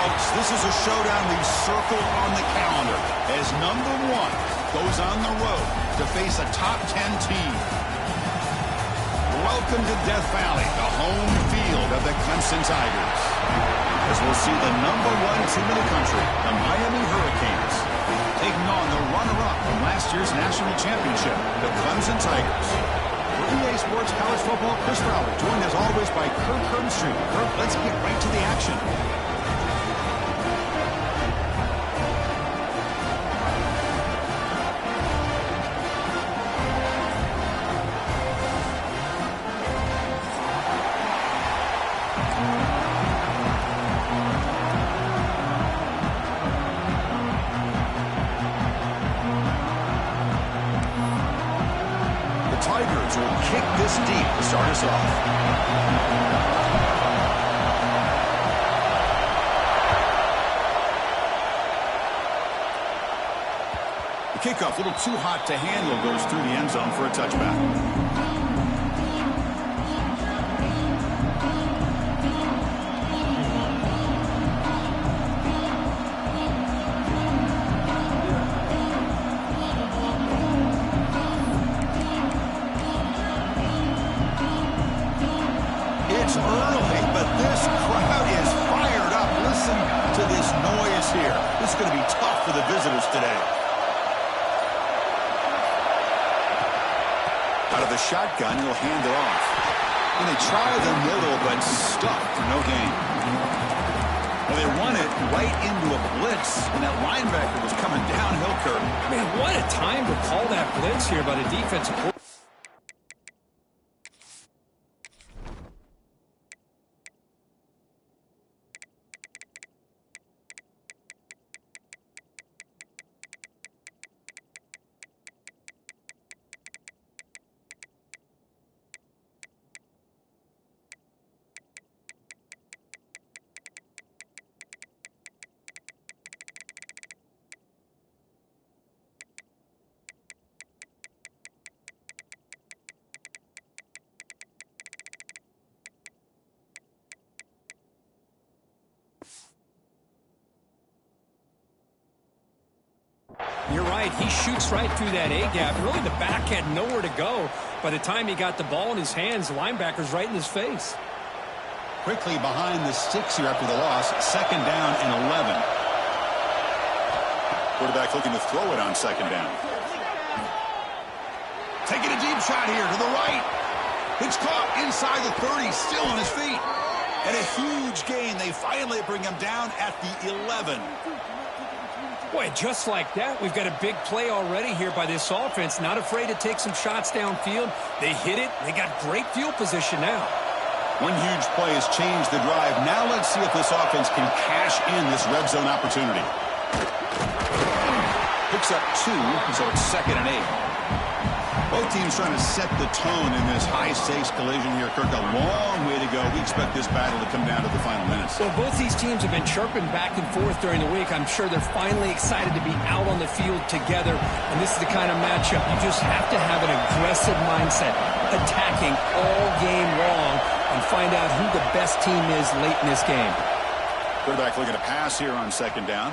folks, this is a showdown we've circled on the calendar as number 1 goes on the road to face a top 10 team. Welcome to Death Valley, the home field of the Clemson Tigers. As we'll see the number 1 team in the country, the Miami Hurricanes, taking on the runner-up from last year's national championship, the Clemson Tigers. For EA Sports College Football, Chris Fowler, joined as always by Kirk Herbstreit. Kirk, let's get right to the action. Tigers will kick this deep to start us off. The kickoff, a little too hot to handle, goes through the end zone for a touchback. It's early, but this crowd is fired up. Listen to this noise here. This is going to be tough for the visitors today. Out of the shotgun, he'll hand it off. And they try the middle, but stuffed for no gain. Well, they run it right into a blitz, and that linebacker was coming downhill, Kirk. Man, what a time to call that blitz here by the defensive coordinator. You're right. He shoots right through that A-gap. Really, the back had nowhere to go. By the time he got the ball in his hands, the linebacker's right in his face. Quickly behind the sticks here after the loss. 2nd down and 11. Quarterback looking to throw it on 2nd down. Taking a deep shot here to the right. It's caught inside the 30, still on his feet. And a huge gain. They finally bring him down at the 11. Boy, just like that, we've got a big play already here by this offense. Not afraid to take some shots downfield. They hit it. They got great field position now. One huge play has changed the drive. Now let's see if this offense can cash in this red zone opportunity. Picks up 2, so it's 2nd and 8. Both teams trying to set the tone in this high-stakes collision here. Kirk, a long way to go. We expect this battle to come down to the final minutes. Well, both these teams have been chirping back and forth during the week. I'm sure they're finally excited to be out on the field together. And this is the kind of matchup you just have to have an aggressive mindset, attacking all game long, and find out who the best team is late in this game. Quarterback looking to pass here on 2nd down.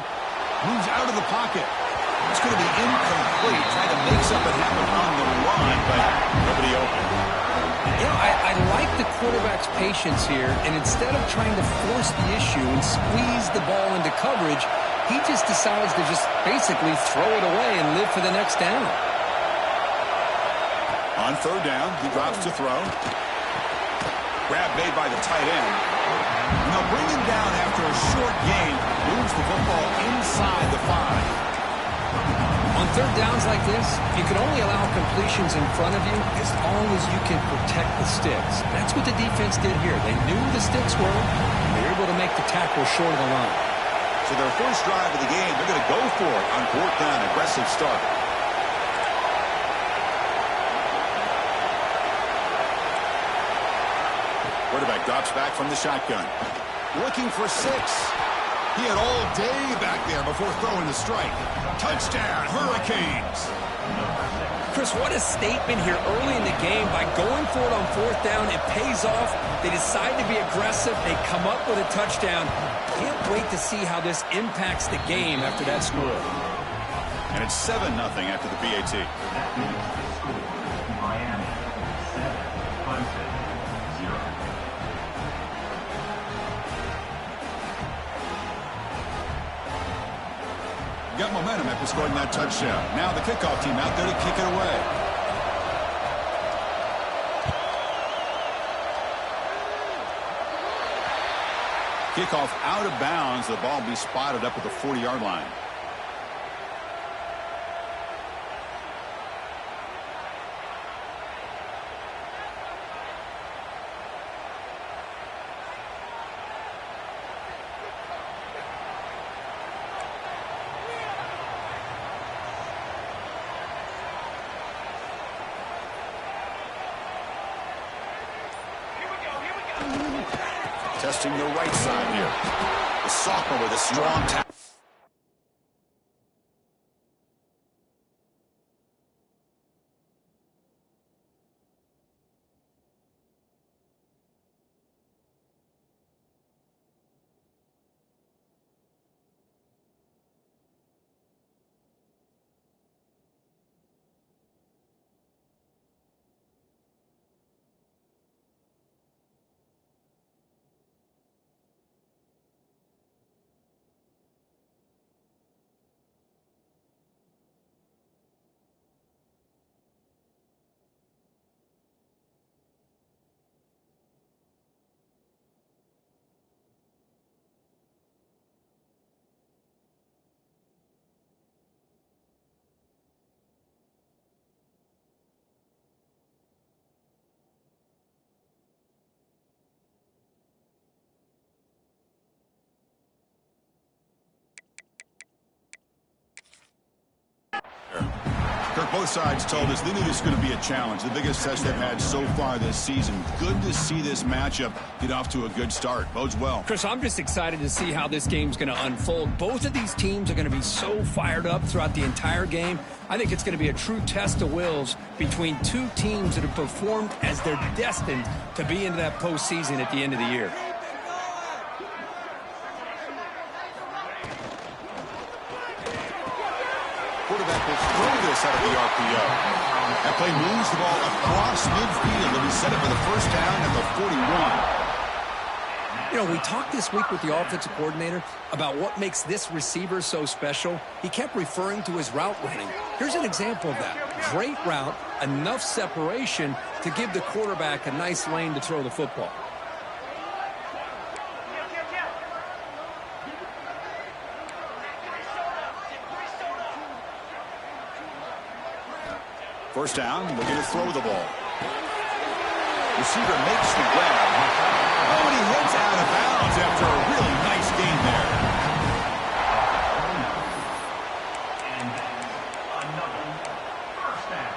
Moves out of the pocket. It's going to be incomplete. Trying to make something happen on the run, but nobody open. You know, I like the quarterback's patience here, and instead of trying to force the issue and squeeze the ball into coverage, he just decides to just basically throw it away and live for the next down. On 3rd down, he drops to throw. Grab made by the tight end. And they'll bring him down after a short gain. Moves the football inside the 5. On 3rd downs like this, you can only allow completions in front of you as long as you can protect the sticks. That's what the defense did here. They knew the sticks were, and they were able to make the tackle short of the line. So their first drive of the game, they're going to go for it on 4th down. Aggressive start. Quarterback drops back from the shotgun. Looking for 6. He had all day back there before throwing the strike. Touchdown, Hurricanes. Chris, what a statement here early in the game. By going for it on fourth down, it pays off. They decide to be aggressive. They come up with a touchdown. Can't wait to see how this impacts the game after that score. And it's 7-0 after the PAT. Miami 7, Clemson 0. Got momentum after scoring that touchdown. Now the kickoff team out there to kick it away. Kickoff out of bounds. The ball will be spotted up at the 40-yard line. Testing the right side here. The sophomore with a strong tackle. Kirk, both sides told us they knew this was going to be a challenge, the biggest test they've had so far this season. Good to see this matchup get off to a good start. Bodes well. Chris, I'm just excited to see how this game's going to unfold. Both of these teams are going to be so fired up throughout the entire game. I think it's going to be a true test of wills between two teams that have performed as they're destined to be into that postseason at the end of the year. Quarterback will throw this out of the RPO. That play moves the ball across midfield. It'll be set up for the first down at the 41. You know, we talked this week with the offensive coordinator about what makes this receiver so special. He kept referring to his route running. Here's an example of that. Great route, enough separation to give the quarterback a nice lane to throw the football. First down, we're going to throw the ball. Receiver makes the grab. Oh, and he heads out of bounds after a really nice gain there. And another first down.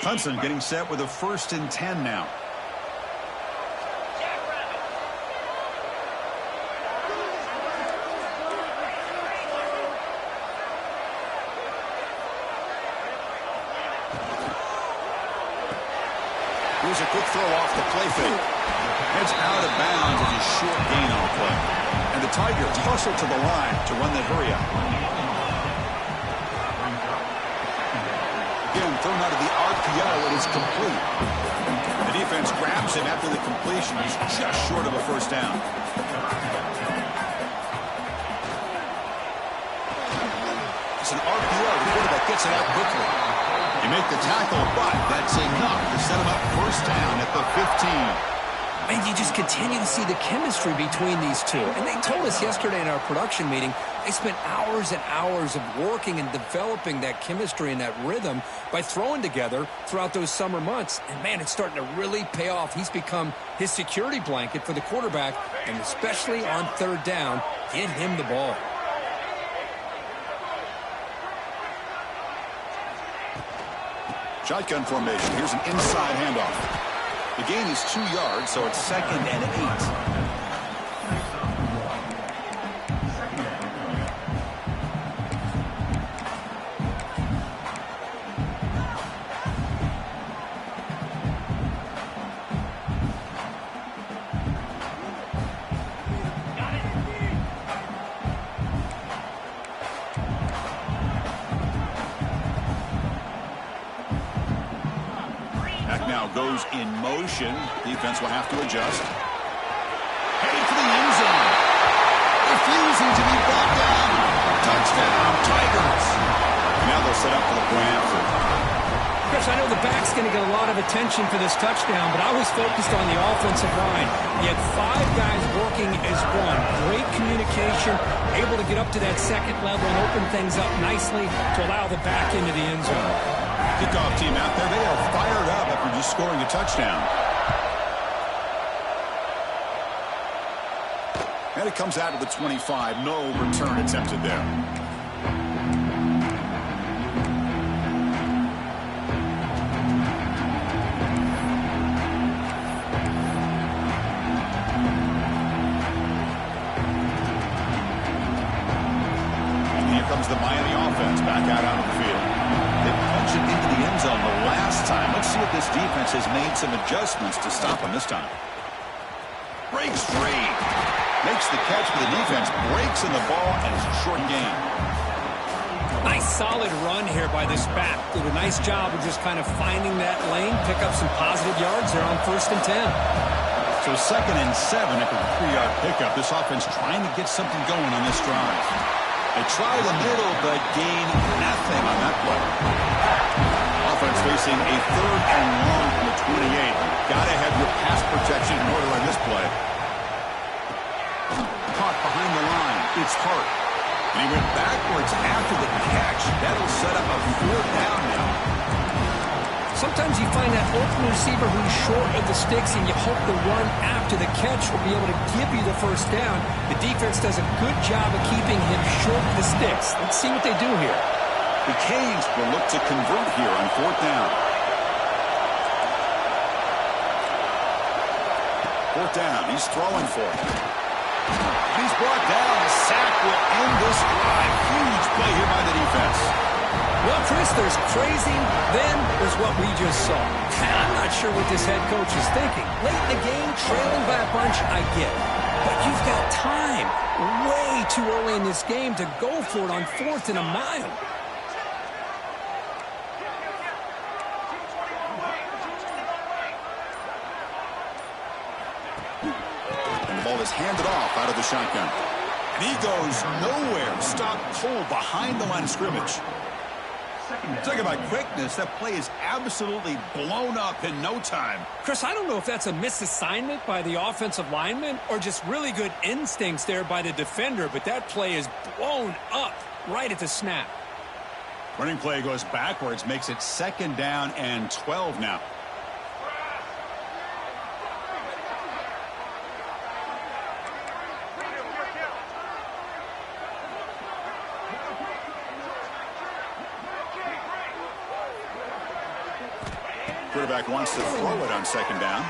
Clemson getting set with a 1st and 10 now. Here's a quick throw off the play fake. Heads out of bounds as a short gain on the play. And the Tigers hustle to the line to run that hurry up. Again, thrown out of the RPO, it is complete. The defense grabs him after the completion. He's just short of a first down. It's an RPO. The quarterback gets it out quickly. You make the tackle, but that's enough to set him up first down at the 15. And you just continue to see the chemistry between these two. And they told us yesterday in our production meeting, they spent hours and hours of working and developing that chemistry and that rhythm by throwing together throughout those summer months. And, man, it's starting to really pay off. He's become his security blanket for the quarterback, and especially on third down, get him the ball. Shotgun formation. Here's an inside handoff. The gain is 2 yards, so it's 2nd and 8. now goes in motion. Defense will have to adjust. Headed for the end zone. Refusing to be brought down. Touchdown, Tigers. Now they'll set up for the point after. Chris, I know the back's going to get a lot of attention for this touchdown, but I was focused on the offensive line. You had 5 guys working as one. Great communication, able to get up to that second level and open things up nicely to allow the back into the end zone. Kickoff team out there, they are fired up after just scoring a touchdown. And it comes out of the 25. No return attempted there. Comes the Miami offense back out onto the field. They punched it into the end zone the last time. Let's see if this defense has made some adjustments to stop them this time. Breaks free. Makes the catch for the defense. Breaks in the ball, and it's a short gain. Nice solid run here by this back. Did a nice job of just kind of finding that lane, pick up some positive yards there on 1st and 10. So 2nd and 7 after the 3-yard pickup. This offense trying to get something going on this drive. They try the middle, but gain nothing on that play. Offense facing a 3rd and long from the 28. Got to have your pass protection in order on this play. Caught behind the line. It's Hart. And he went backwards after the catch. That'll set up a 4th down now. Sometimes you find that open receiver who's short of the sticks, and you hope the run after the catch will be able to give you the 1st down. The defense does a good job of keeping him short of the sticks. Let's see what they do here. The Canes will look to convert here on 4th down. 4th down. He's throwing for it. He's brought down. A sack will end this drive. Huge play here by the defense. Well, Chris, there's crazy, then there's what we just saw. I'm not sure what this head coach is thinking. Late in the game, trailing by a bunch, I get it. But you've got time, way too early in this game to go for it on 4th and a mile. And the ball is handed off out of the shotgun. And he goes nowhere. Stop cold behind the line of scrimmage. Talk about quickness. That play is absolutely blown up in no time. Chris, I don't know if that's a misassignment by the offensive lineman or just really good instincts there by the defender, but that play is blown up right at the snap. Running play goes backwards, makes it 2nd down and 12 now. Quarterback wants to throw it on 2nd down.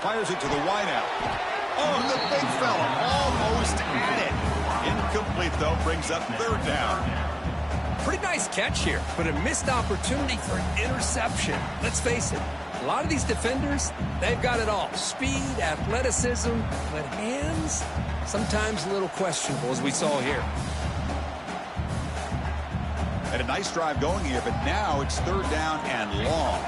Fires it to the wideout. Oh, the big fella almost at it. Incomplete, though, brings up 3rd down. Pretty nice catch here, but a missed opportunity for an interception. Let's face it, a lot of these defenders, they've got it all. Speed, athleticism, but hands, sometimes a little questionable, as we saw here. Had a nice drive going here, but now it's 3rd down and long.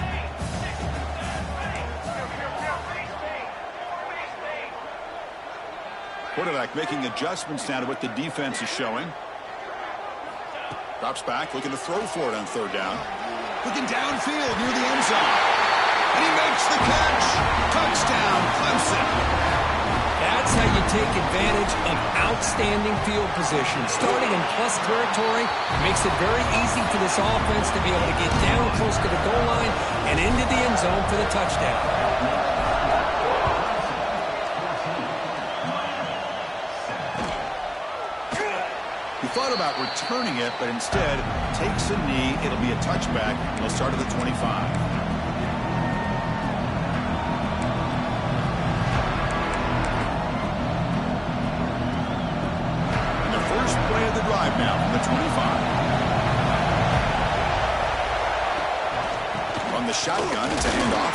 Quarterback making adjustments now to what the defense is showing. Drops back, looking to throw for it on 3rd down. Looking downfield near the end zone. And he makes the catch. Touchdown, Clemson. That's how you take advantage of outstanding field position. Starting in plus territory makes it very easy for this offense to be able to get down close to the goal line and into the end zone for the touchdown. Thought about returning it, but instead takes a knee. It'll be a touchback. He'll start at the 25. And the first play of the drive now from the 25. From the shotgun, it's a handoff.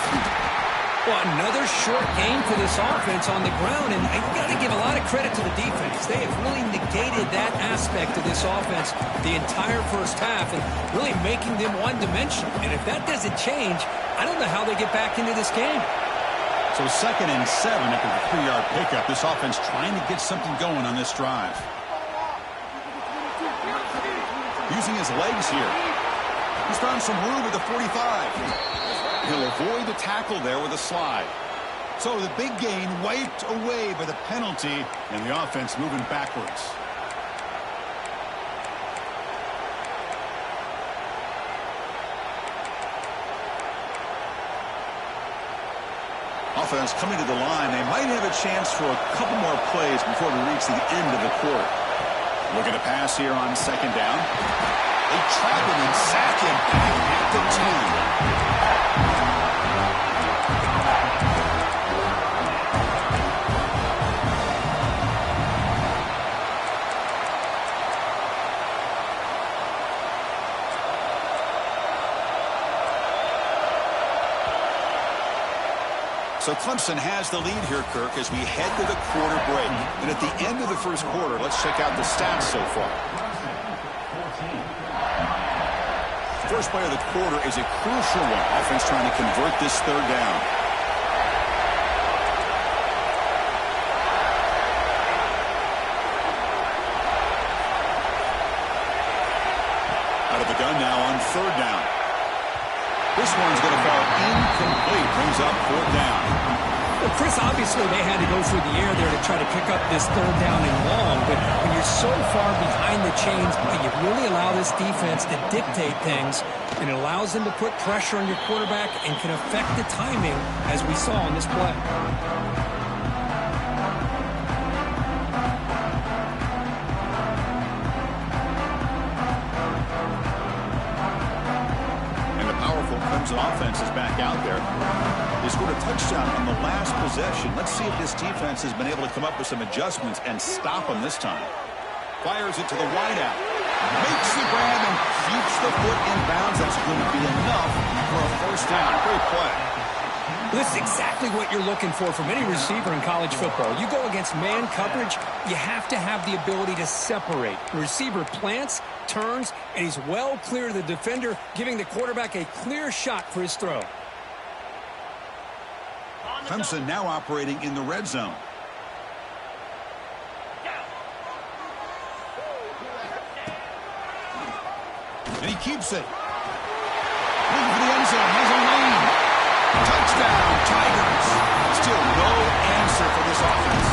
Well, another short game for this offense on the ground, and I got to give a lot of credit to the defense. They have really negated that aspect of this offense the entire first half and really making them one-dimensional. And if that doesn't change, I don't know how they get back into this game. So 2nd and 7 after the 3-yard pickup. This offense trying to get something going on this drive. Using his legs here. He's found some room at the 45. He'll avoid the tackle there with a slide. So the big gain wiped away by the penalty, and the offense moving backwards. Offense coming to the line. They might have a chance for a couple more plays before we reach the end of the quarter. Looking to pass here on 2nd down. They trap him and sack him back at the 2. So Clemson has the lead here, Kirk, as we head to the quarter break. And at the end of the first quarter, let's check out the stats so far. First play of the quarter is a crucial one. Offense trying to convert this 3rd down. Out of the gun now on 3rd down. This one's going to fall incomplete. Brings up 4th down. Well, Chris, obviously they had to go through the air there to try to pick up this 3rd down and long, but when you're so far behind the chains, you really allow this defense to dictate things, and it allows them to put pressure on your quarterback and can affect the timing, as we saw on this play. Clemson offense is back out there. They scored a touchdown on the last possession. Let's see if this defense has been able to come up with some adjustments and stop them this time. Fires it to the wideout. Makes the grab and keeps the foot in bounds. That's going to be enough for a 1st down. Great play. This is exactly what you're looking for from any receiver in college football. You go against man coverage, you have to have the ability to separate. The receiver plants, turns, and he's well clear of the defender, giving the quarterback a clear shot for his throw. Clemson now operating in the red zone. And he keeps it. Looking for the end zone. Has a lane. Touchdown, Tigers. Still no answer for this offense.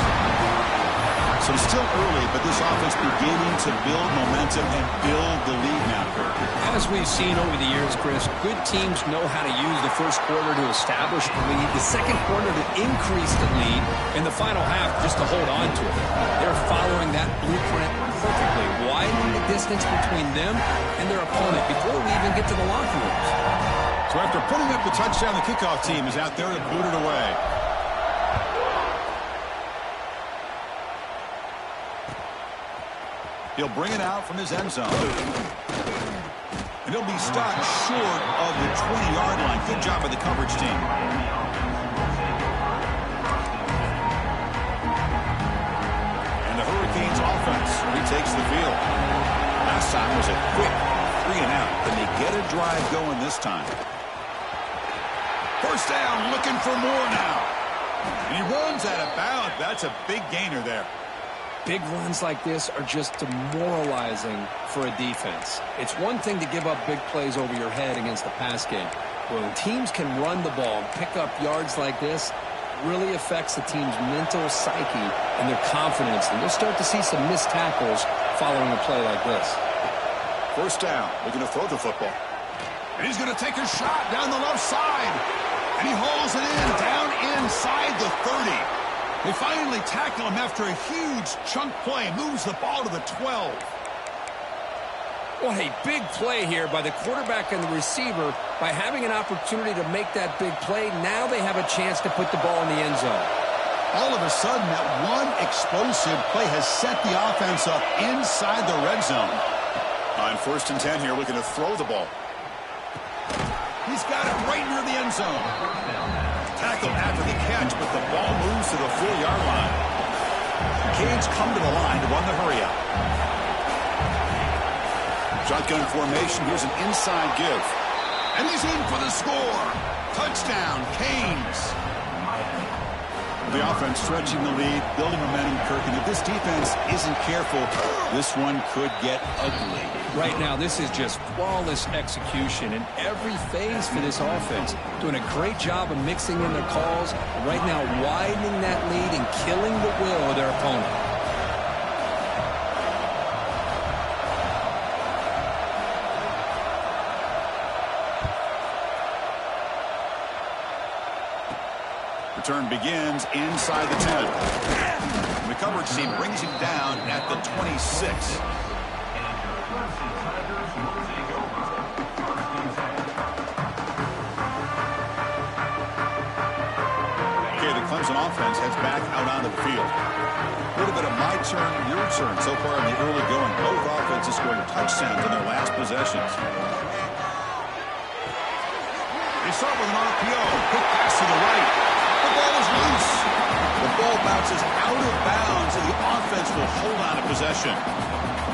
So still early, but this offense beginning to build momentum and build the lead now, Kirk. As we've seen over the years, Chris, good teams know how to use the first quarter to establish the lead, the second quarter to increase the lead, and the final half just to hold on to it. They're following that blueprint perfectly, widening the distance between them and their opponent before we even get to the locker rooms. So after putting up the touchdown, the kickoff team is out there to boot it away. He'll bring it out from his end zone. And he'll be stopped short of the 20-yard line. Good job by the coverage team. And the Hurricanes offense retakes the field. Last time was a quick 3-and-out. Can they get a drive going this time? First down, looking for more now. And he runs out of bounds. That's a big gainer there. Big runs like this are just demoralizing for a defense. It's one thing to give up big plays over your head against the pass game. When teams can run the ball and pick up yards like this, it really affects the team's mental psyche and their confidence. And you'll start to see some missed tackles following a play like this. First down, looking to throw the football. And he's going to take a shot down the left side. And he hauls it in down inside the 30. They finally tackle him after a huge chunk play. Moves the ball to the 12. Well, a big play here by the quarterback and the receiver. By having an opportunity to make that big play, now they have a chance to put the ball in the end zone. All of a sudden, that one explosive play has set the offense up inside the red zone. On 1st and 10 here, looking to throw the ball. He's got it right near the end zone. Tackled after the catch, but the ball moves to the 4-yard line. Canes come to the line to run the hurry up. Shotgun formation. Here's an inside give. And he's in for the score. Touchdown, Canes. The offense stretching the lead, building momentum, Kirk. And if this defense isn't careful, this one could get ugly. Right now, this is just flawless execution in every phase for this offense. Doing a great job of mixing in their calls. Right now, widening that lead and killing the will of their opponent. Return begins inside the 10. The coverage team brings him down at the 26. Okay, the Clemson offense heads back out onto the field. A little bit of my turn, your turn so far in the early going. Both offenses scoring touchdowns in their last possessions. They start with an RPO. Quick pass to the right. The ball is loose. The ball bounces out of bounds, and the offense will hold on to possession.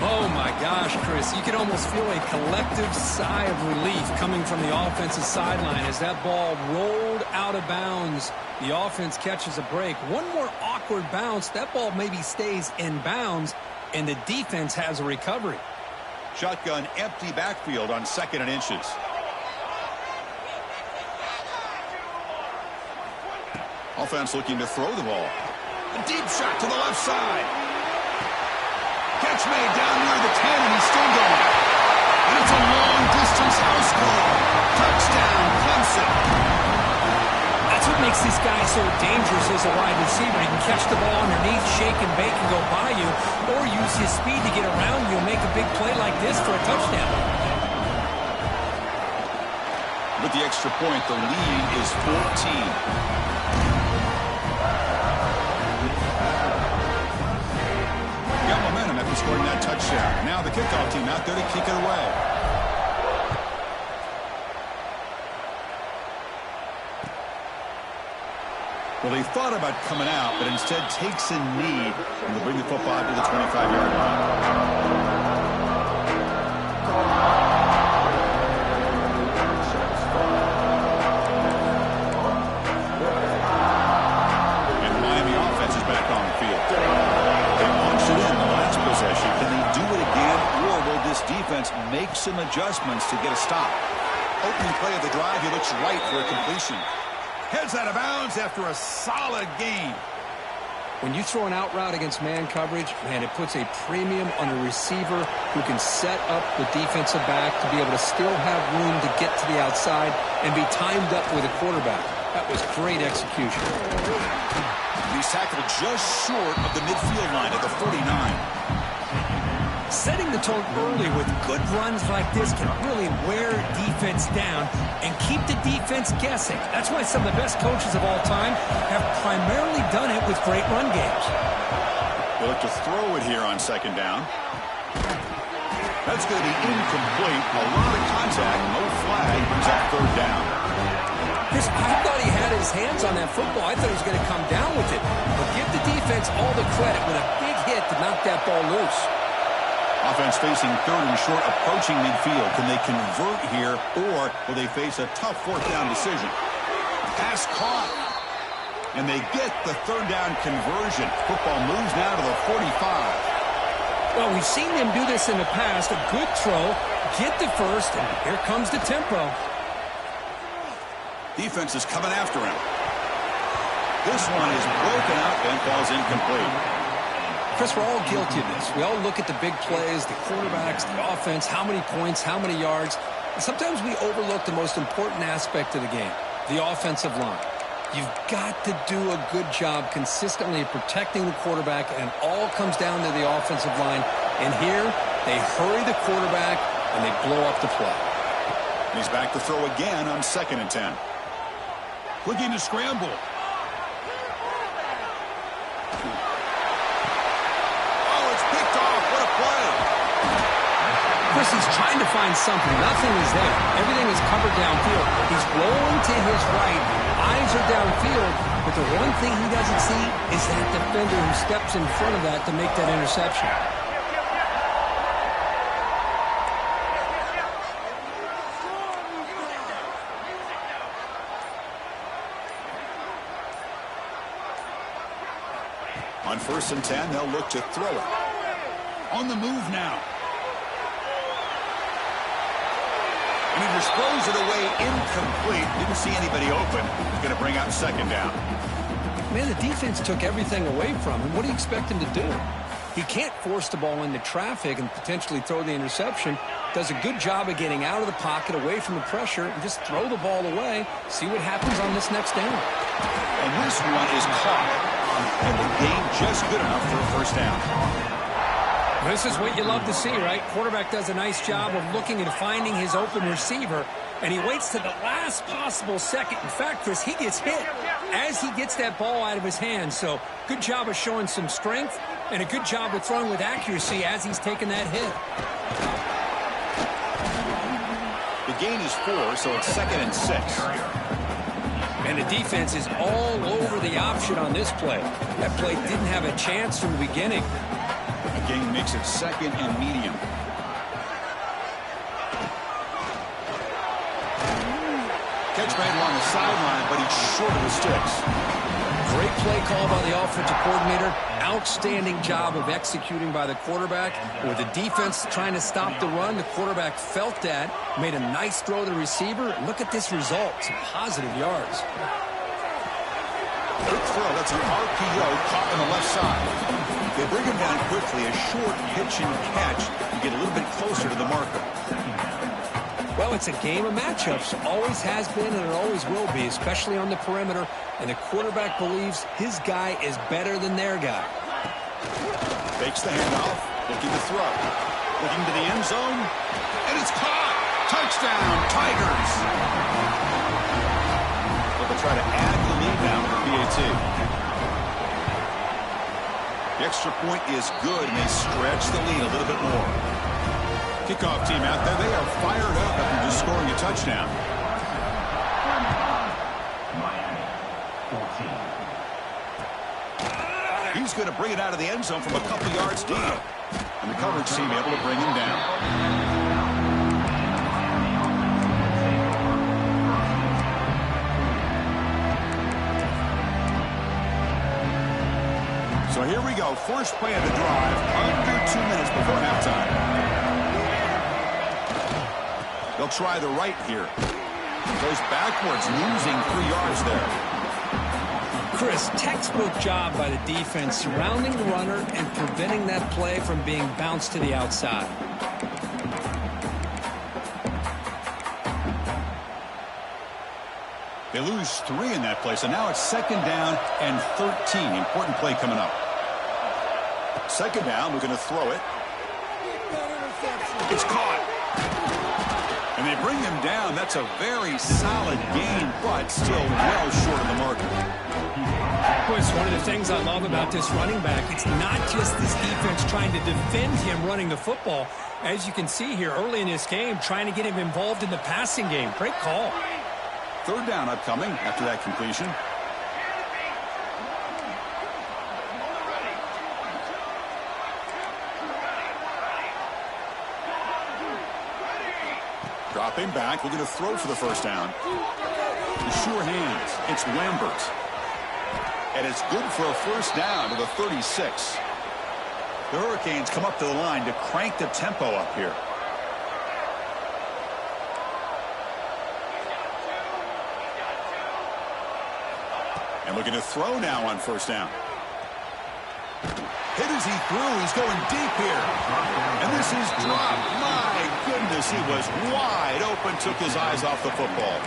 Oh, my gosh, Chris. You can almost feel a collective sigh of relief coming from the offensive sideline as that ball rolled out of bounds. The offense catches a break. One more awkward bounce. That ball maybe stays in bounds, and the defense has a recovery. Shotgun, empty backfield on 2nd and inches. Offense looking to throw the ball. A deep shot to the left side. Catch made down near the 10, and he's still going. And it's a long-distance house call. Touchdown, Clemson. That's what makes this guy so dangerous as a wide receiver. He can catch the ball underneath, shake and bake and go by you, or use his speed to get around you and make a big play like this for a touchdown. With the extra point, the lead is 14. Got momentum after scoring that touchdown. Now the kickoff team out there to kick it away. Well, they thought about coming out, but instead takes a knee and will bring the football to the 25-yard line. Defense makes some adjustments to get a stop. Opening play of the drive, he looks right for a completion. Heads out of bounds after a solid gain. When you throw an out route against man coverage, man, it puts a premium on a receiver who can set up the defensive back to be able to still have room to get to the outside and be timed up with a quarterback. That was great execution. He's tackled just short of the midfield line at the 49. Setting the tone early with good runs like this can really wear defense down and keep the defense guessing. That's why some of the best coaches of all time have primarily done it with great run games. They'll look to throw it here on 2nd down. That's going to be incomplete. A lot of contact, no flag, brings up 3rd down. Chris, I thought he had his hands on that football. I thought he was going to come down with it. But give the defense all the credit with a big hit to knock that ball loose. Offense facing 3rd and short, approaching midfield. Can they convert here, or will they face a tough 4th down decision? Pass caught. And they get the 3rd down conversion. Football moves now to the 45. Well, we've seen them do this in the past. A good throw, get the first, and here comes the tempo. Defense is coming after him. This one is broken up and falls incomplete. Chris, we're all guilty of this. We all look at the big plays, the quarterbacks, the offense, how many points, how many yards. And sometimes we overlook the most important aspect of the game, the offensive line. You've got to do a good job consistently protecting the quarterback, and it all comes down to the offensive line. And here, they hurry the quarterback, and they blow up the play. He's back to throw again on 2nd and 10. Looking to scramble. Chris, he's trying to to find something. Nothing is there. Everything is covered downfield. He's rolling to his right. Eyes are downfield. But the one thing he doesn't see is that defender who steps in front of that to make that interception. On 1st and 10, they'll look to throw it. On the move now. And he just throws it away incomplete. Didn't see anybody open. He's going to bring out 2nd down. Man, the defense took everything away from him. What do you expect him to do? He can't force the ball into traffic and potentially throw the interception. Does a good job of getting out of the pocket, away from the pressure, and just throw the ball away. See what happens on this next down. And this one is caught. And the game just good enough for a 1st down. This is what you love to see, right? Quarterback does a nice job of looking and finding his open receiver, and he waits to the last possible second. In fact, Chris, he gets hit as he gets that ball out of his hands. So good job of showing some strength and a good job of throwing with accuracy as he's taking that hit. The gain is 4, so it's 2nd and 6. And the defense is all over the option on this play. That play didn't have a chance from the beginning. The game makes it 2nd and medium. Catch made along the sideline, but he's short of the sticks. Great play call by the offensive coordinator. Outstanding job of executing by the quarterback. With the defense trying to stop the run, the quarterback felt that, made a nice throw to the receiver. Look at this result. Some positive yards. Good throw. That's an RPO caught on the left side. They bring him down quickly. A short pitch and catch to get a little bit closer to the marker. Well, it's a game of matchups. Always has been and it always will be, especially on the perimeter. And the quarterback believes his guy is better than their guy. Fakes the handoff. Looking to throw. Looking to the end zone. And it's caught. Touchdown, Tigers. They'll try to add the lead now with the PAT. The extra point is good, and they stretch the lead a little bit more. Kickoff team out there. They are fired up after just scoring a touchdown. He's going to bring it out of the end zone from a couple yards deep. And the coverage team able to bring him down. So here we go. First play of the drive. Under 2 minutes before halftime. They'll try the right here. Goes backwards, losing 3 yards there. Chris, textbook job by the defense surrounding the runner and preventing that play from being bounced to the outside. They lose 3 in that play, so now it's 2nd down and 13. Important play coming up. 2nd down, we're going to throw it. It's caught. And they bring him down. That's a very solid gain, but still well short of the marker. It's one of the things I love about this running back. It's not just this defense trying to defend him running the football. As you can see here early in this game, trying to get him involved in the passing game. Great call. 3rd down upcoming after that completion. Dropping back, we're going to throw for the 1st down. The sure hands, it's Lambert. And it's good for a 1st down to the 36. The Hurricanes come up to the line to crank the tempo up here. And looking to throw now on 1st down. Hit as he threw. He's going deep here. And this is dropped. My goodness, he was wide open, took his eyes off the football.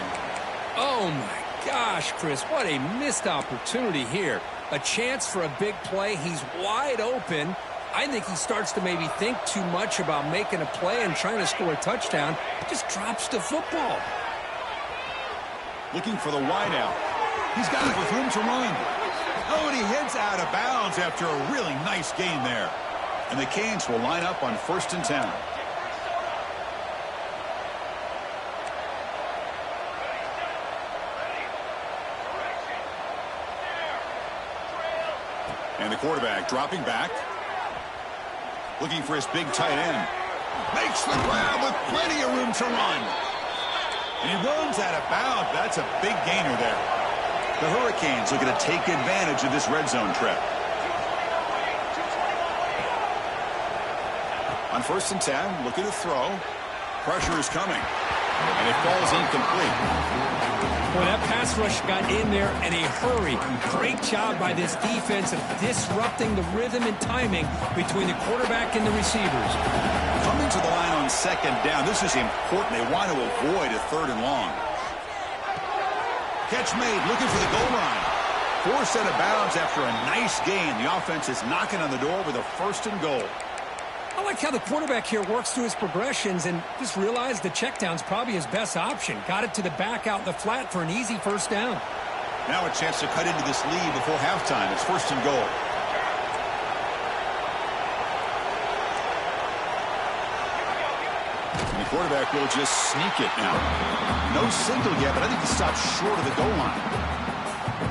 Oh, my gosh, Chris, what a missed opportunity here. A chance for a big play. He's wide open. I think he starts to maybe think too much about making a play and trying to score a touchdown. Just drops the football. Looking for the wideout. He's got it with room to run. Oh, and he heads out of bounds after a really nice gain there. And the Canes will line up on 1st and 10. And the quarterback dropping back. Looking for his big tight end. Makes the grab with plenty of room to run. And he runs out of bounds. That's a big gainer there. The Hurricanes looking to take advantage of this red zone trip. On 1st and 10, looking to throw. Pressure is coming. And it falls incomplete. Well, that pass rush got in there in a hurry. Great job by this defense of disrupting the rhythm and timing between the quarterback and the receivers. Coming to the line on 2nd down. This is important. They want to avoid a 3rd and long. Catch made, looking for the goal line. Forced out of bounds after a nice gain. The offense is knocking on the door with a 1st and goal. I like how the quarterback here works through his progressions and just realized the check down's probably his best option. Got it to the back out in the flat for an easy 1st down. Now a chance to cut into this lead before halftime. It's 1st and goal. And the quarterback will just sneak it now. No signal yet, but I think he stopped short of the goal line.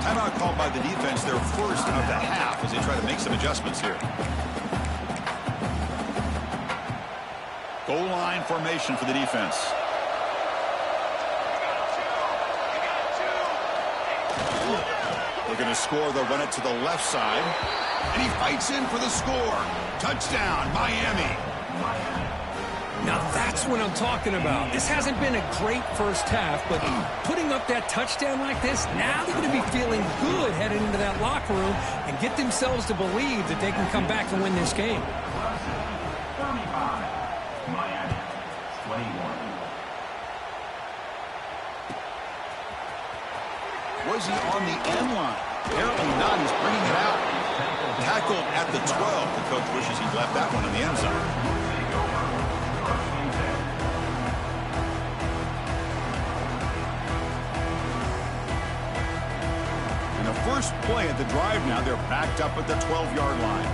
Timeout called by the defense, their 1st of the half as they try to make some adjustments here. Goal line formation for the defense. They're going to score. They'll run it to the left side. And he fights in for the score. Touchdown, Miami. Now that's what I'm talking about. This hasn't been a great 1st half, but putting up that touchdown like this, now they're going to be feeling good heading into that locker room and get themselves to believe that they can come back and win this game. Was he on the end line? Apparently not. He's bringing it out. Tackled at the 12. The coach wishes he'd left that one in the end zone. And the first play at the drive now, they're backed up at the 12-yard line.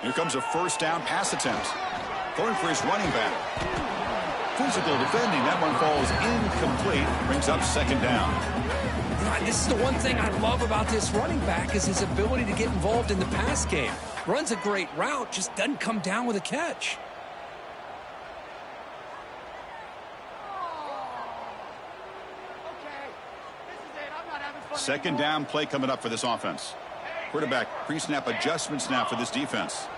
Here comes a 1st down pass attempt. Going for his running back. Physical defending. That one falls incomplete. Brings up 2nd down. This is the one thing I love about this running back is his ability to get involved in the pass game. Runs a great route, just doesn't come down with a catch. Second down play coming up for this offense. Quarterback pre-snap adjustments now for this defense.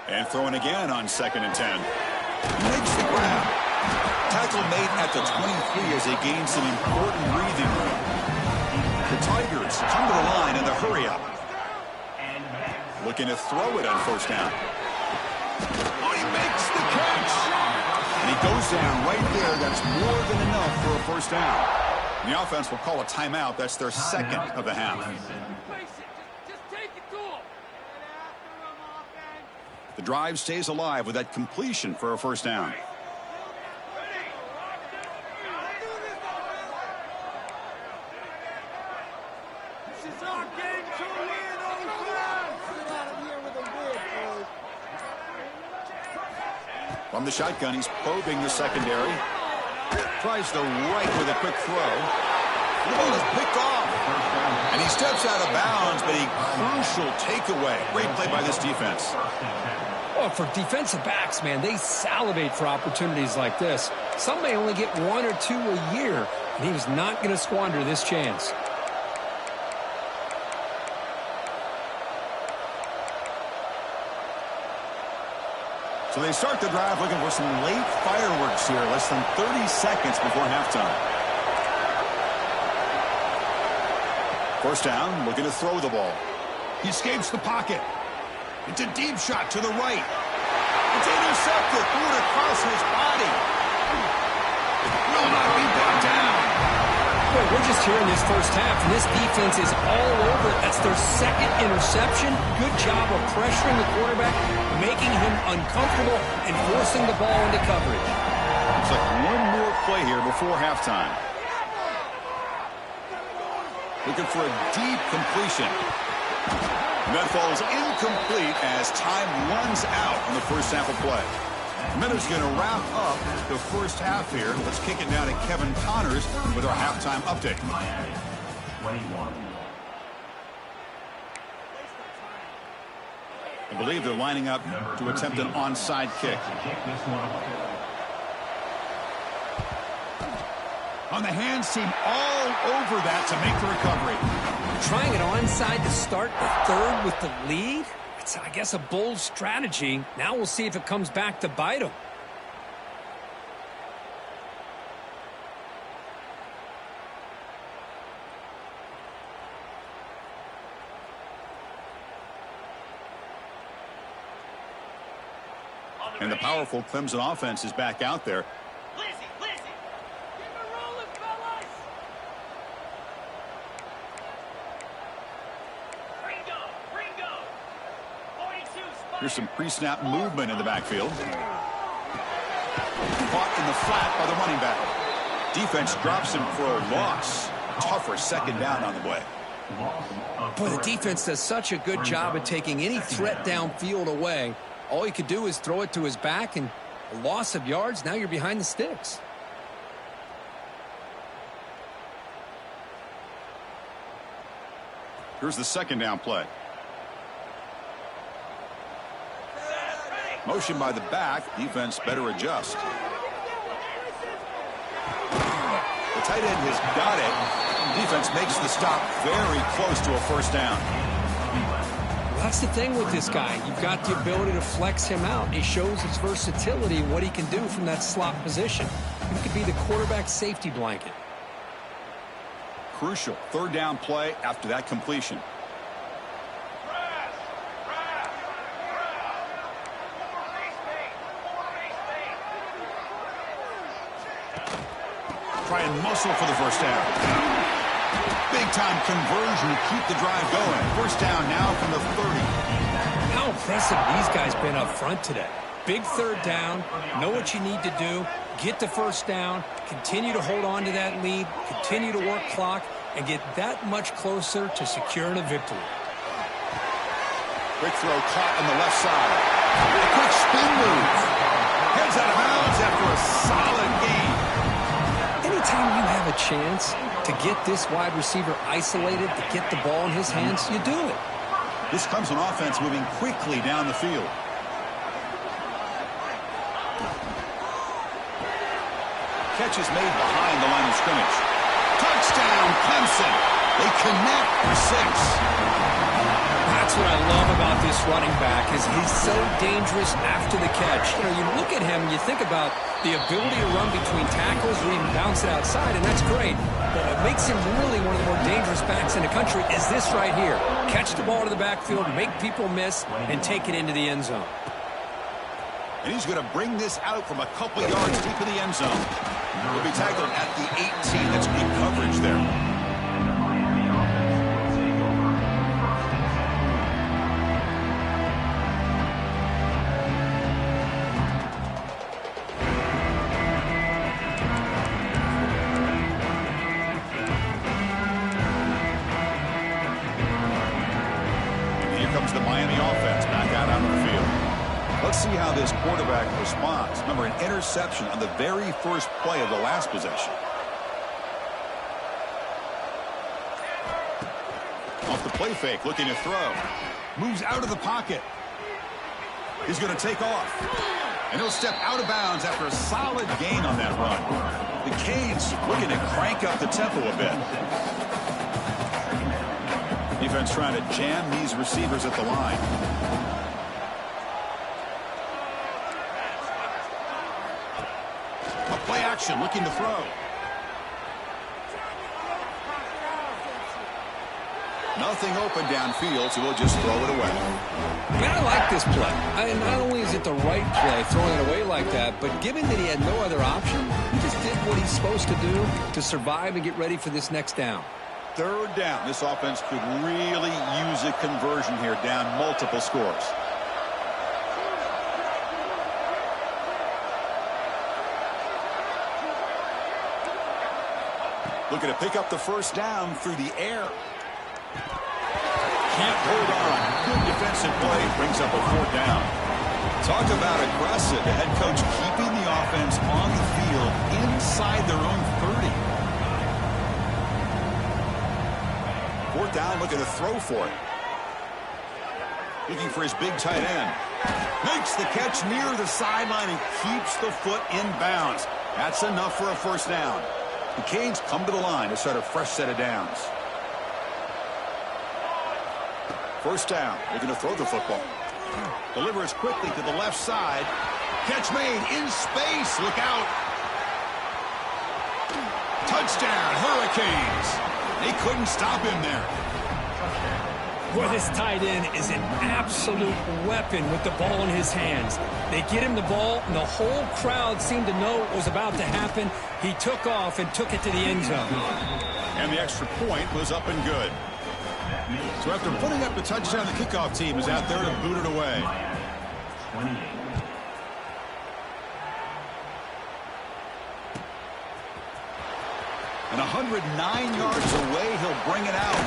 And throwing again on 2nd and 10. Makes the grab. Tackle made at the 23 as they gain some important breathing room. The Tigers come to the line in the hurry up. Looking to throw it on 1st down. Oh, he makes the catch. And he goes down right there. That's more than enough for a 1st down. And the offense will call a timeout. That's their 2nd of the half. The drive stays alive with that completion for a 1st down. From the shotgun, he's probing the secondary. Tries the right with a quick throw. The ball is picked off. And he steps out of bounds, but a crucial takeaway. Great play by this defense. Oh, for defensive backs, man, they salivate for opportunities like this. Some may only get 1 or 2 a year, and he was not going to squander this chance. So they start the drive looking for some late fireworks here, less than 30 seconds before halftime. 1st down, looking to throw the ball. He escapes the pocket. It's a deep shot to the right. It's intercepted, threw it across his body. Will not be brought down. Boy, we're just here in this 1st half, and this defense is all over it. That's their 2nd interception. Good job of pressuring the quarterback, making him uncomfortable, and forcing the ball into coverage. Looks like one more play here before halftime. Looking for a deep completion. And that falls incomplete as time runs out on the first sample play. Miller's going to wrap up the first half here. Let's kick it down to Kevin Connors with our halftime update. Miami, 21. I believe they're lining up to attempt an onside kick. Kick this one away. On the hands team all over that to make the recovery. Trying it onside to start the third with the lead? It's, I guess, a bold strategy. Now we'll see if it comes back to bite him. And the powerful Clemson offense is back out there. Here's some pre-snap movement in the backfield. Caught in the flat by the running back. Defense drops him for a loss. Tougher second down on the way. Boy, the defense does such a good job of taking any threat downfield away. All you could do is throw it to his back, and a loss of yards, now you're behind the sticks. Here's the second down play. Motion by the back. Defense better adjust. The tight end has got it. Defense makes the stop very close to a first down. Well, that's the thing with this guy. You've got the ability to flex him out. He shows his versatility and what he can do from that slot position. He could be the quarterback safety blanket. Crucial third down play after that completion. Try and muscle for the first down. Big time conversion to keep the drive going. First down now from the 30. How impressive these guys been up front today. Big third down. Know what you need to do. Get the first down. Continue to hold on to that lead. Continue to work clock. And get that much closer to securing a victory. Quick throw caught on the left side. A quick spin move. Heads out of bounds after a solid gain. Anytime you have a chance to get this wide receiver isolated, to get the ball in his hands, you do it. This comes on offense moving quickly down the field. Catch is made behind the line of scrimmage. Touchdown, Clemson. They connect for 6. That's what I love about this running back is he's so dangerous after the catch. You know, you look at him and you think about the ability to run between tackles or even bounce it outside, and that's great. But what makes him really one of the more dangerous backs in the country is this right here. Catch the ball to the backfield, make people miss, and take it into the end zone. And he's going to bring this out from a couple yards deep in the end zone. He'll be tackled at the 18. That's good coverage there. The Miami offense back out onto the field. Let's see how this quarterback responds. Remember, an interception on the very first play of the last possession. Off the play fake, looking to throw. Moves out of the pocket. He's going to take off. And he'll step out of bounds after a solid gain on that run. The Canes looking to crank up the tempo a bit. Defense trying to jam these receivers at the line. A play action, looking to throw. Nothing open downfield, so he'll just throw it away. Man, I like this play. Not only is it the right play, throwing it away like that, but given that he had no other option, he just did what he's supposed to do to survive and get ready for this next down. Third down. This offense could really use a conversion here, down multiple scores. Looking to pick up the first down through the air. Can't hold on. Good defensive play. Brings up a fourth down. Talk about aggressive. The head coach keeping the offense on the field inside their own 30. Fourth down, looking to throw for it. Looking for his big tight end. Makes the catch near the sideline and keeps the foot in bounds. That's enough for a first down. The Canes come to the line to start a fresh set of downs. First down. Looking to throw the football. Delivers quickly to the left side. Catch made in space. Look out. Touchdown, Hurricanes. They couldn't stop him there. Boy, this tight end is an absolute weapon with the ball in his hands. They get him the ball, and the whole crowd seemed to know what was about to happen. He took off and took it to the end zone. And the extra point was up and good. So after putting up the touchdown, the kickoff team is out there to boot it away. 28. And 109 yards away, he'll bring it out.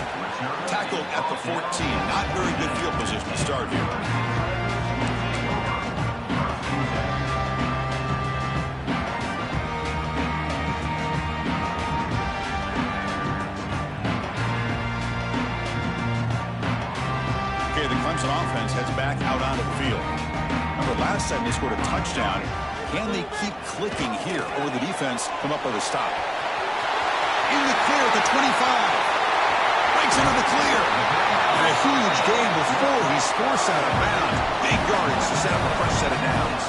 Tackled at the 14. Not very good field position to start here. Okay, the Clemson offense heads back out onto the field. Remember, last time they scored a touchdown. Can they keep clicking here, or will the defense come up with a stop? In the clear at the 25. Breaks into the clear. And a huge gain before he's forced out of bounds. Big yardage to set up a fresh set of downs.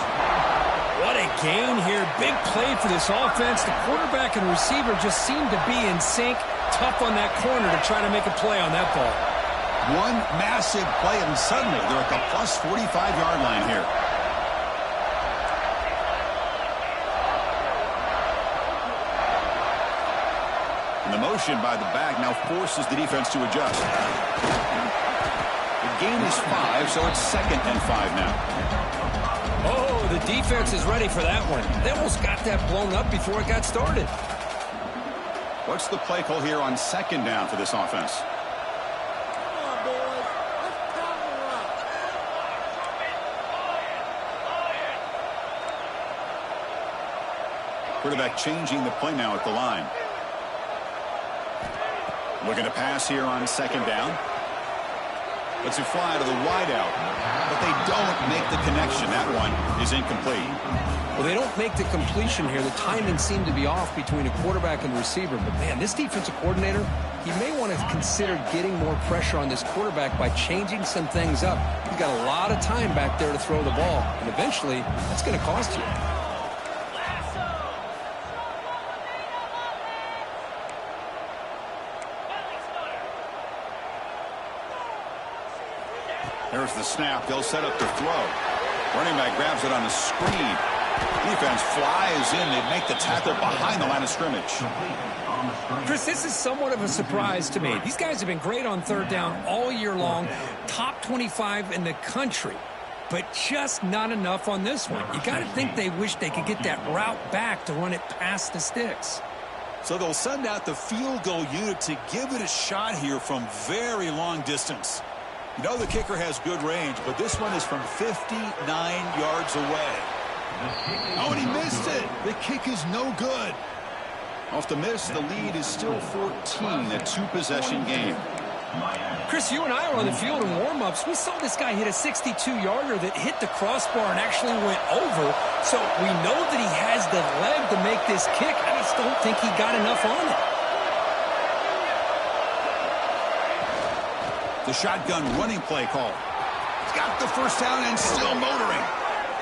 What a gain here. Big play for this offense. The quarterback and receiver just seem to be in sync. Tough on that corner to try to make a play on that ball. One massive play, and suddenly they're at the plus 45-yard line here. And the motion by the back now forces the defense to adjust. The gain is 5, so it's 2nd and 5 now. Oh, the defense is ready for that one. They almost got that blown up before it got started. What's the play call here on 2nd down for this offense? Quarterback changing the play now at the line. Looking to pass here on 2nd down. Lets it fly to the wideout. But they don't make the connection. That one is incomplete. Well, they don't make the completion here. The timing seemed to be off between a quarterback and receiver. But, man, this defensive coordinator, he may want to consider getting more pressure on this quarterback by changing some things up. He's got a lot of time back there to throw the ball. And eventually, that's going to cost you. There's the snap. They'll set up the throw. Running back grabs it on the screen. Defense flies in. They make the tackle behind the line of scrimmage. Chris, this is somewhat of a surprise to me. These guys have been great on 3rd down all year long. Top 25 in the country. But just not enough on this one. You got to think they wish they could get that route back to run it past the sticks. So they'll send out the field goal unit to give it a shot here from very long distance. You know the kicker has good range, but this one is from 59 yards away. Oh, and he missed it. The kick is no good. Off the miss, the lead is still 14, a 2-possession game. Chris, you and I were on the field in warm-ups. We saw this guy hit a 62-yarder that hit the crossbar and actually went over. So we know that he has the leg to make this kick. I just don't think he got enough on it. The shotgun running play call. He's got the first down and still motoring.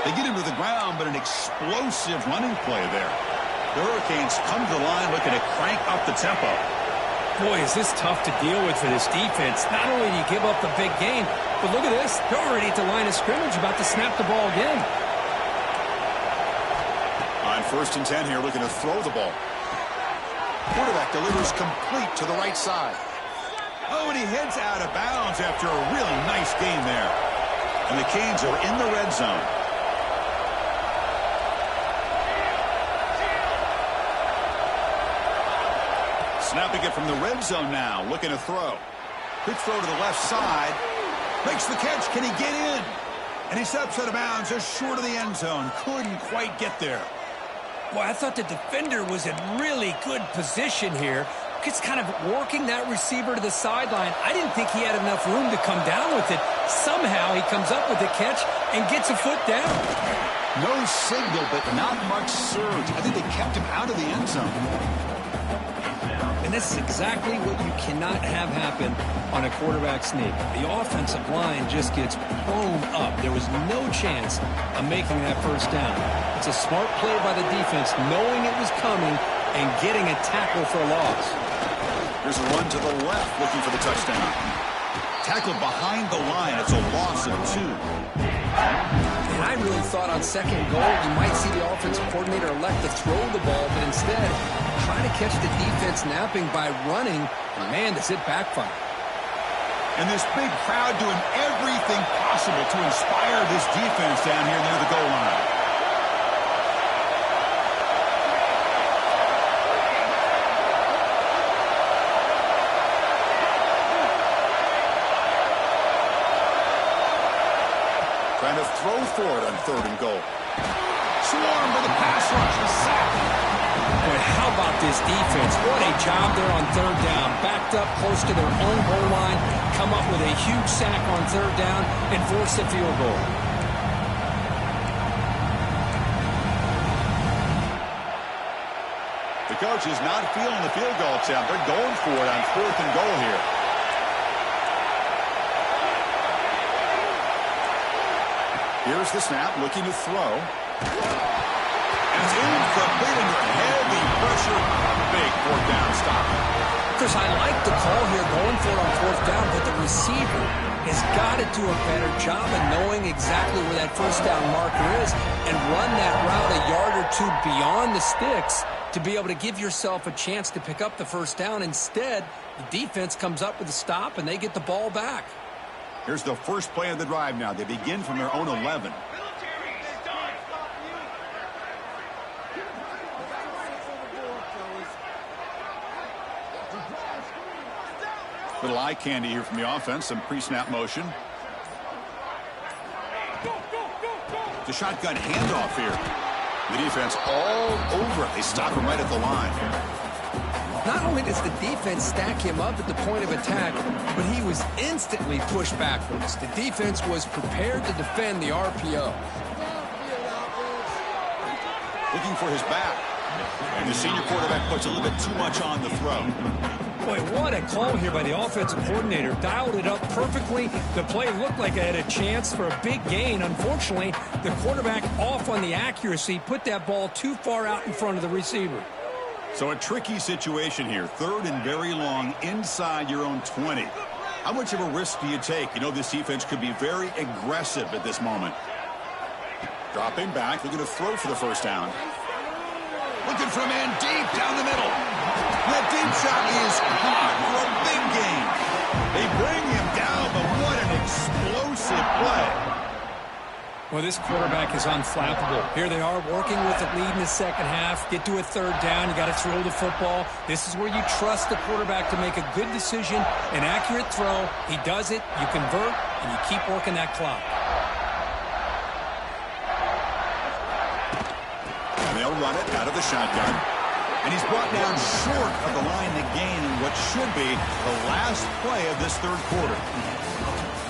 They get him to the ground, but an explosive running play there. The Hurricanes come to the line looking to crank up the tempo. Boy, is this tough to deal with for this defense. Not only do you give up a big gain, but look at this. They're already at the line of scrimmage about to snap the ball again. On 1st and 10 here, looking to throw the ball. Quarterback delivers complete to the right side. Oh, and he heads out of bounds after a really nice game there. And the Canes are in the red zone. Snapping it from the red zone now, looking to throw. Quick throw to the left side. Makes the catch. Can he get in? And he steps out of bounds just short of the end zone. Couldn't quite get there. Boy, I thought the defender was in really good position here. Just kind of working that receiver to the sideline. I didn't think he had enough room to come down with it. Somehow he comes up with the catch and gets a foot down. No signal, but not much surge. I think they kept him out of the end zone. And this is exactly what you cannot have happen on a quarterback sneak. The offensive line just gets blown up. There was no chance of making that first down. It's a smart play by the defense, knowing it was coming and getting a tackle for a loss. Here's a run to the left, looking for the touchdown. Tackled behind the line. It's a loss of 2. And I really thought on second goal you might see the offensive coordinator elect to throw the ball, but instead try to catch the defense napping by running. And man, does it backfire. And this big crowd doing everything possible to inspire this defense down here near the goal line. Trying to throw for it on 3rd and goal. Swarm with a pass rush, a sack. Boy, how about this defense? What a job there on 3rd down. Backed up close to their own goal line, come up with a huge sack on 3rd down, and force a field goal. The coach is not feeling the field goal attempt. They're going for it on 4th and goal here. Here's the snap, looking to throw. And it's incomplete under heavy pressure. Big 4th down stop. Chris, I like the call here going for it on 4th down, but the receiver has got to do a better job of knowing exactly where that 1st down marker is and run that route a yard or 2 beyond the sticks to be able to give yourself a chance to pick up the 1st down. Instead, the defense comes up with a stop and they get the ball back. Here's the first play of the drive now. They begin from their own 11. Little eye candy here from the offense. Some pre-snap motion. The shotgun handoff here. The defense all over it. They stop him right at the line. Not only does the defense stack him up at the point of attack, but he was instantly pushed backwards. The defense was prepared to defend the RPO. Looking for his back. And the senior quarterback puts a little bit too much on the throw. Boy, what a call here by the offensive coordinator. Dialed it up perfectly. The play looked like it had a chance for a big gain. Unfortunately, the quarterback off on the accuracy, put that ball too far out in front of the receiver. So a tricky situation here. 3rd and very long inside your own 20. How much of a risk do you take? You know this defense could be very aggressive at this moment. Dropping back, looking to throw for the 1st down. Looking for a man deep down the middle. That deep shot is caught for a big gain. They bring him down, but what an explosive play. Well, this quarterback is unflappable. Here they are working with the lead in the second half. Get to a 3rd down. You got to throw the football. This is where you trust the quarterback to make a good decision, an accurate throw. He does it, you convert, and you keep working that clock. And they'll run it out of the shotgun. And he's brought down short of the line to gain in what should be the last play of this 3rd quarter.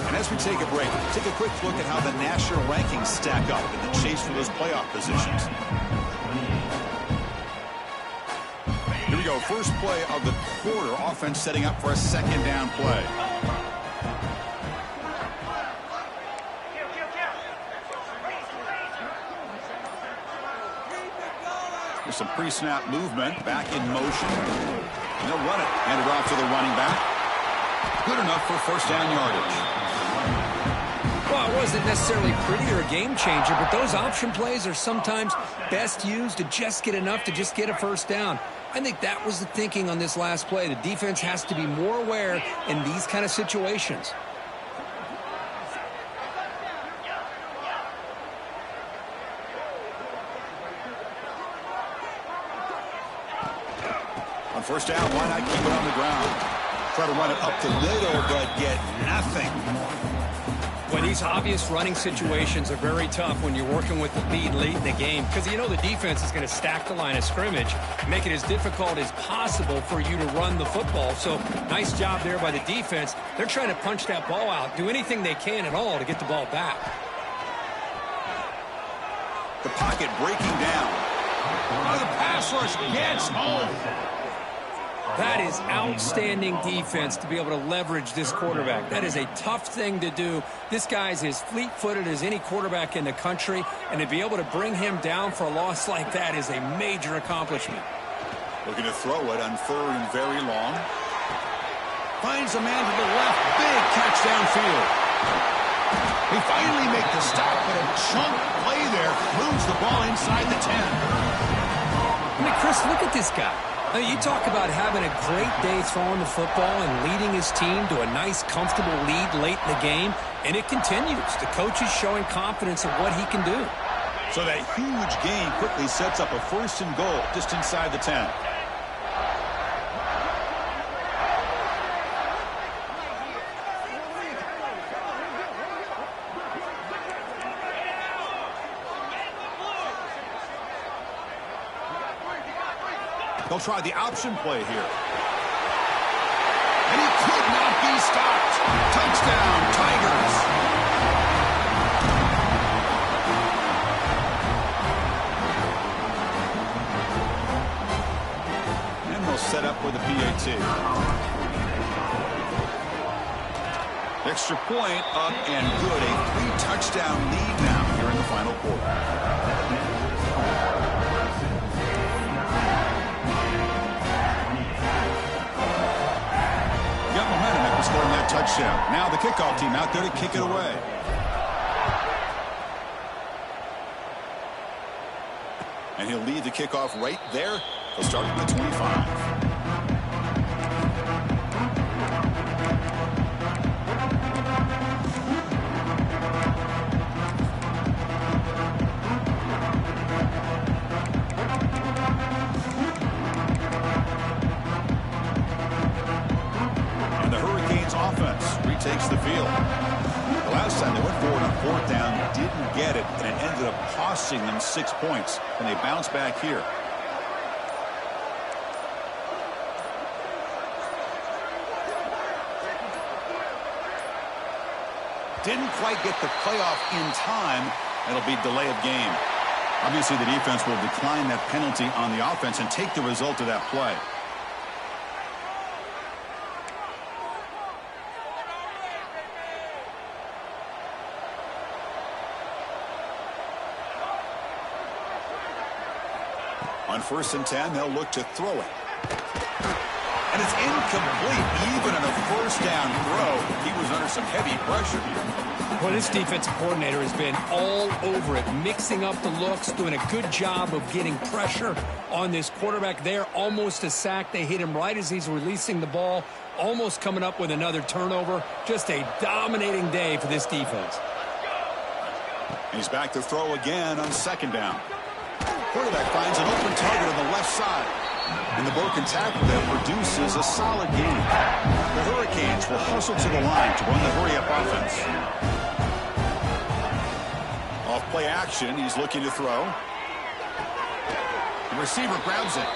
And as we take a break, take a quick look at how the national rankings stack up in the chase for those playoff positions. Here we go. First play of the quarter. Offense setting up for a 2nd down play. There's some pre-snap movement. Back in motion. And they'll run it. Hand it off to the running back. Good enough for 1st down yardage. Well, it wasn't necessarily pretty or a game changer, but those option plays are sometimes best used to just get enough to just get a 1st down. I think that was the thinking on this last play. The defense has to be more aware in these kind of situations. On first down, why not keep it on the ground? Try to run it up the middle, but get nothing. Well, these obvious running situations are very tough when you're working with the lead late in the game because you know the defense is going to stack the line of scrimmage, make it as difficult as possible for you to run the football. So nice job there by the defense. They're trying to punch that ball out, do anything they can at all to get the ball back. The pocket breaking down. Oh, the pass rush gets home. That is outstanding defense to be able to leverage this quarterback. That is a tough thing to do. This guy's as fleet-footed as any quarterback in the country, and to be able to bring him down for a loss like that is a major accomplishment. Looking to throw it on third and very long. Finds a man to the left. Big catch downfield. He finally makes the stop, but a chunk play there moves the ball inside the 10. I mean, Chris, look at this guy. I mean, you talk about having a great day throwing the football and leading his team to a nice, comfortable lead late in the game, and it continues. The coach is showing confidence of what he can do. So that huge gain quickly sets up a first and goal just inside the 10. They'll try the option play here. And he could not be stopped. Touchdown, Tigers. And they'll set up with a PAT. Extra point up and good. A 3-touchdown lead now here in the final quarter. Scoring that touchdown. Now the kickoff team out there to kick it away. And he'll lead the kickoff right there. He'll start at the 25. Takes the field. The last time they went forward on fourth down, didn't get it, and it ended up costing them 6 points, and they bounce back here. Didn't quite get the playoff in time. It'll be delay of game. Obviously, the defense will decline that penalty on the offense and take the result of that play. On first and 10, they'll look to throw it. And it's incomplete. Even on a first down throw, he was under some heavy pressure here. Well, this defensive coordinator has been all over it, mixing up the looks, doing a good job of getting pressure on this quarterback there. Almost a sack. They hit him right as he's releasing the ball, almost coming up with another turnover. Just a dominating day for this defense. He's back to throw again on second down. Quarterback finds an open target on the left side. And the broken tackle there produces a solid gain. The Hurricanes will hustle to the line to run the hurry-up offense. Off play action, he's looking to throw. The receiver grabs it.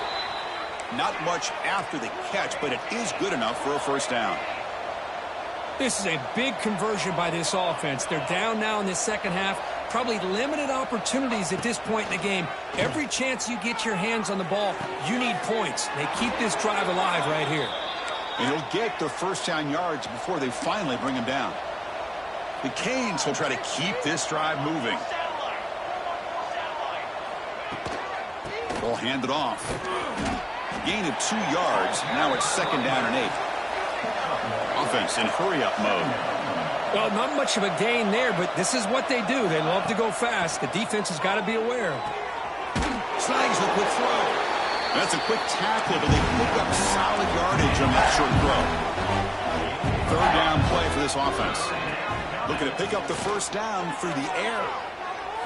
Not much after the catch, but it is good enough for a first down. This is a big conversion by this offense. They're down now in the second half. Probably limited opportunities at this point in the game. Every chance you get your hands on the ball, you need points. They keep this drive alive right here. And he'll get the first down yards before they finally bring him down. The Canes will try to keep this drive moving. They'll hand it off. Gain of 2 yards. Now it's second down and 8. Offense in hurry-up mode. Well, not much of a gain there, but this is what they do. They love to go fast. The defense has got to be aware. Snags the quick throw. That's a quick tackle, but they pick up solid yardage on that short throw. Third down play for this offense. Looking to pick up the first down through the air.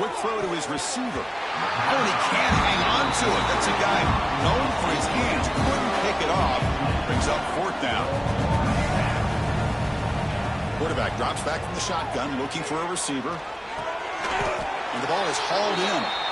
Quick throw to his receiver. Oh, and he can't hang on to it. That's a guy known for his hands. Couldn't pick it brings up fourth down. Quarterback drops back from the shotgun, looking for a receiver. And the ball is hauled in.